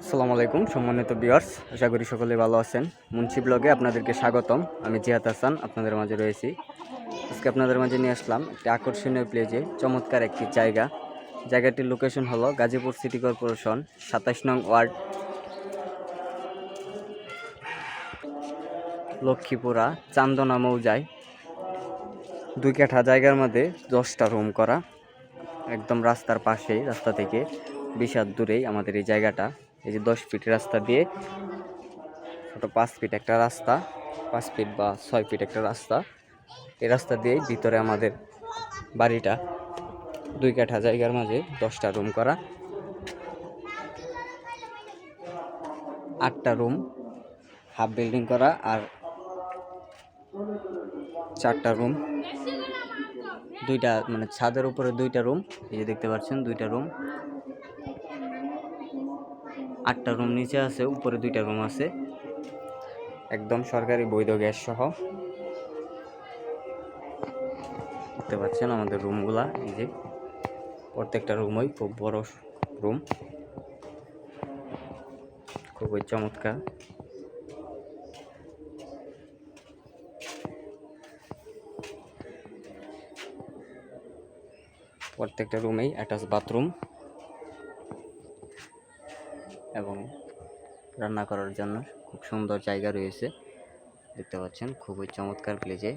আসসালামু আলাইকুম সম্মানিত ভিউয়ার্স, আশা করি সকলে ভালো আছেন। মুন্সি ব্লগে আপনাদেরকে স্বাগতম। আমি জিয়াদ হাসান আপনাদের মাঝে রয়েছি। আজকে আপনাদের মাঝে নিয়ে আসলাম একটি আকর্ষণীয় প্লেজে চমৎকার একটি জায়গাটির লোকেশন হলো গাজীপুর সিটি কর্পোরেশন ২৭ নং ওয়ার্ড, লক্ষ্মীপুরা চান্দনা মৌজায় 2 কাঠা জায়গার মধ্যে 10টা রুম করা, একদম রাস্তার পাশেই, রাস্তা থেকে 20 হাত দূরেই আমাদের এই জায়গাটা। এই যে 10 ফিট রাস্তা দিয়ে, ছোটো 5 ফিট একটা রাস্তা, 5 ফিট বা 6 ফিট একটা রাস্তা, এই রাস্তা দিয়েই ভিতরে আমাদের বাড়িটা। 2 কাঠা জায়গার মাঝে 10টা রুম করা, 8টা রুম হাফ বিল্ডিং করা, আর 4টা রুম, 2টা মানে ছাদের উপরে 2টা রুম। এই যে দেখতে পাচ্ছেন 2টা রুম, 8টা রুম নিচে আছে, উপরে 2টা রুম আছে, একদম সরকারি বৈধ গ্যাস সহ। দেখতে পাচ্ছেন আমাদের রুমগুলা, এই যে প্রত্যেকটা রুমই খুব বড় রুম, খুবই চমৎকার। প্রত্যেকটা রুমেই অ্যাটাচ বাথরুম এবং রান্না করার জন্য খুব সুন্দর জায়গা রয়েছে। দেখতে পাচ্ছেন খুবই চমৎকার প্লেজে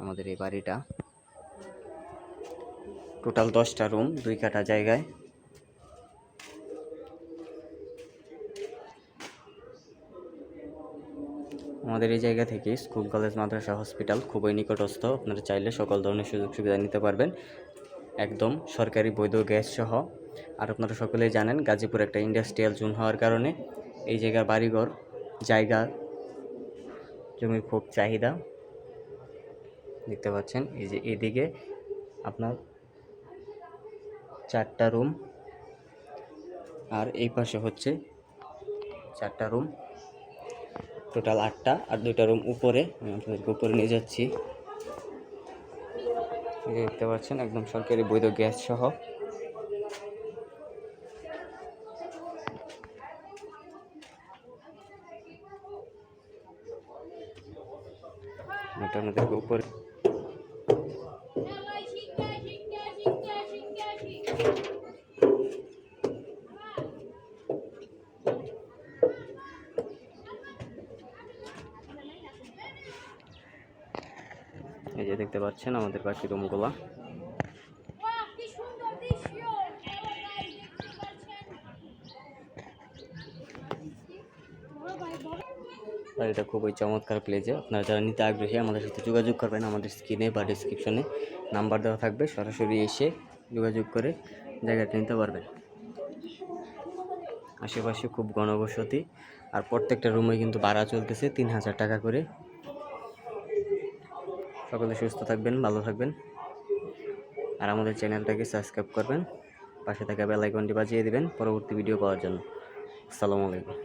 আমাদের এই বাড়িটা। টোটাল 10টা রুম 2 কাঠা জায়গায়। আমাদের এই জায়গা থেকে স্কুল, কলেজ, মাদ্রাসা, হসপিটাল খুবই নিকটস্থ। আপনারা চাইলে সকল ধরনের সুযোগ সুবিধা নিতে পারবেন, একদম সরকারি বৈধ গ্যাস সহ। আর আপনারা সকলেই জানেন গাজীপুর একটা ইন্ডাস্ট্রিয়াল জোন হওয়ার কারণে এই জায়গার বাড়িঘর জায়গা জমির খুব চাহিদা। দেখতে পাচ্ছেন এই যে এদিকে আপনার 4টা রুম, আর এই পাশে হচ্ছে 4টা রুম, টোটাল 8টা, আর 2টা রুম উপরে। আমি আপনাদেরকে উপরে নিয়ে যাচ্ছি। দেখতে পাচ্ছেন একদম সরকারি বৈধ গ্যাস সহ। এটা আমাদেরকে উপরে এই যে দেখতে পাচ্ছেন আমাদের বাকি রুমগুলা। আর এটা খুবই চমৎকার প্লেজে। আপনারা যারা নিতে আগ্রহী আমাদের সাথে যোগাযোগ করবেন, আমাদের স্ক্রিনে বা ডিসক্রিপশনে নাম্বার দেওয়া থাকবে, সরাসরি এসে যোগাযোগ করে জায়গাটা নিতে পারবেন। আশেপাশে খুব ঘনবসতি, আর প্রত্যেকটা রুমে কিন্তু ভাড়া চলতেছে 3000 টাকা করে। সকলে সুস্থ থাকবেন, ভালো থাকবেন, আর আমাদের চ্যানেলটাকে সাবস্ক্রাইব করবেন, পাশে থাকা বেল আইকনটি বাজিয়ে দিবেন পরবর্তী ভিডিও পাওয়ার জন্য। আসসালামু আলাইকুম।